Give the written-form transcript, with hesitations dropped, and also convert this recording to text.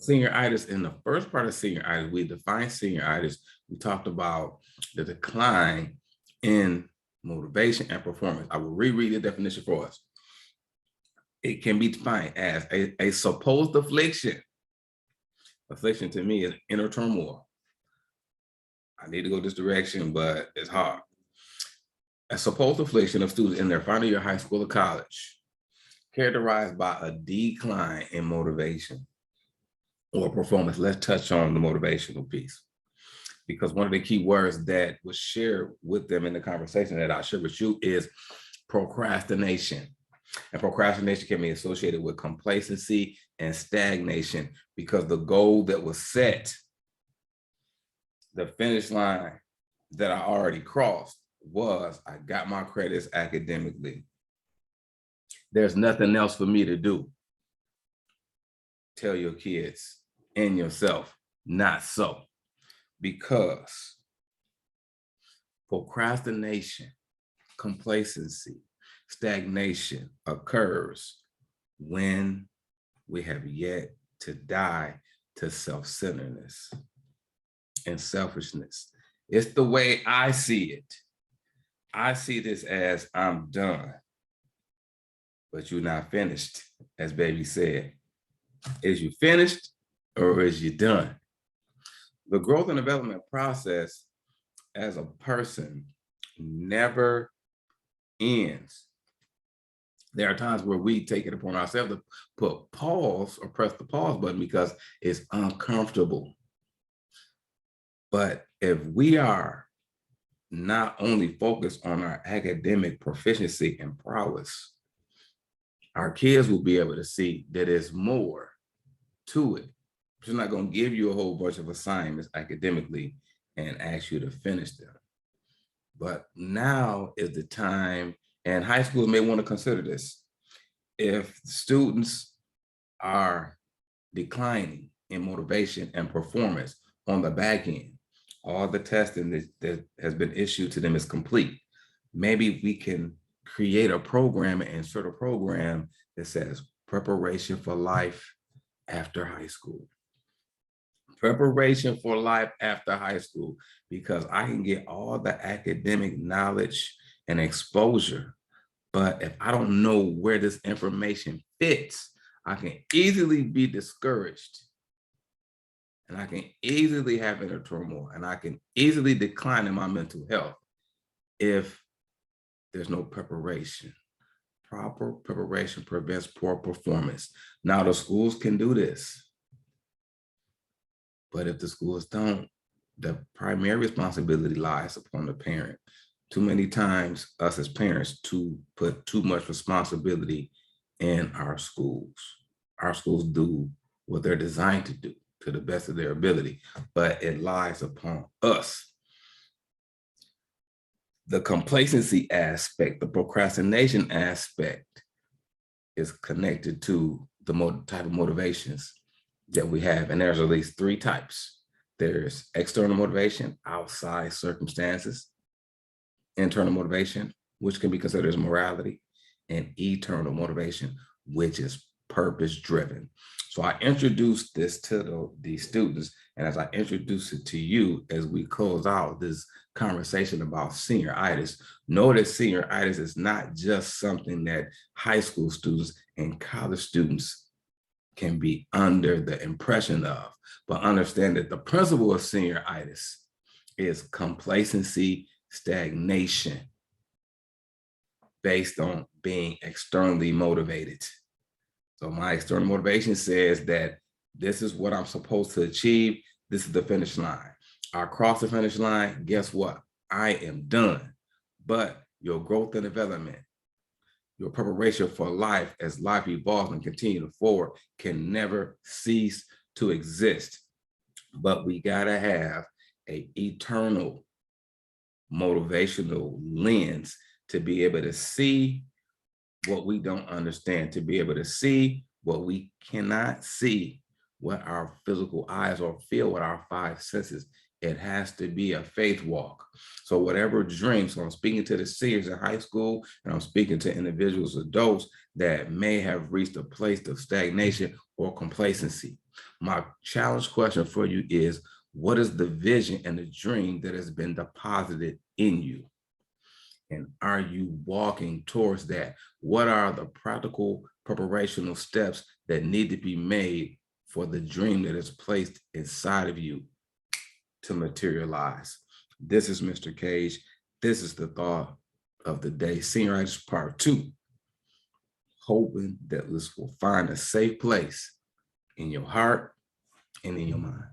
Senioritis, in the first part of senioritis, we defined senioritis. We talked about the decline in motivation and performance. I will reread the definition for us. It can be defined as a supposed affliction. Affliction to me is inner turmoil. I need to go this direction, but it's hard. A supposed affliction of students in their final year of high school or college, characterized by a decline in motivation or performance. Let's touch on the motivational piece, because one of the key words that was shared with them in the conversation that I shared with you is procrastination. And procrastination can be associated with complacency and stagnation, because the goal that was set, the finish line that I already crossed, was I got my credits academically. There's nothing else for me to do. Tell your kids and yourself, not so. Because procrastination, complacency, stagnation occurs when we have yet to die to self-centeredness and selfishness. It's the way I see it. I see this as I'm done, but you're not finished, as baby said. Is you finished or is you done? The growth and development process as a person never ends. There are times where we take it upon ourselves to put pause or press the pause button because it's uncomfortable. But if we are not only focused on our academic proficiency and prowess, our kids will be able to see that there's more to it. It's not going to give you a whole bunch of assignments academically and ask you to finish them. But now is the time, and high schools may want to consider this. If students are declining in motivation and performance on the back end, all the testing that has been issued to them is complete. Maybe we can create a program and insert a program that says preparation for life after high school. Preparation for life after high school, because I can get all the academic knowledge and exposure, but if I don't know where this information fits, I can easily be discouraged. And I can easily have inner turmoil, and I can easily decline in my mental health if there's no preparation. Proper preparation prevents poor performance. Now the schools can do this, but if the schools don't, the primary responsibility lies upon the parent. Too many times, us as parents put too much responsibility in our schools. Our schools do what they're designed to do to the best of their ability, but it lies upon us. The complacency aspect, the procrastination aspect is connected to the type of motivations that we have. And there's at least three types. There's external motivation, outside circumstances, internal motivation, which can be considered as morality, and eternal motivation, which is purpose-driven. So I introduced this to the students, and as I introduce it to you as we close out this conversation about senioritis, know that senioritis is not just something that high school students and college students can be under the impression of, but understand that the principle of senioritis is complacency, stagnation, based on being externally motivated. So my external motivation says that this is what I'm supposed to achieve. This is the finish line. I cross the finish line, guess what? I am done. But your growth and development, your preparation for life as life evolves and continues forward can never cease to exist. But we gotta have an eternal motivational lens to be able to see what we don't understand, to be able to see what we cannot see, what our physical eyes or feel with our five senses. It has to be a faith walk. So whatever dreams, so I'm speaking to the seniors in high school, and I'm speaking to individuals, adults that may have reached a place of stagnation or complacency. My challenge question for you is, what is the vision and the dream that has been deposited in you? And are you walking towards that? What are the practical preparational steps that need to be made for the dream that is placed inside of you to materialize? This is Mr. Cage. This is the thought of the day, Senioritis Part 2. Hoping that this will find a safe place in your heart and in your mind.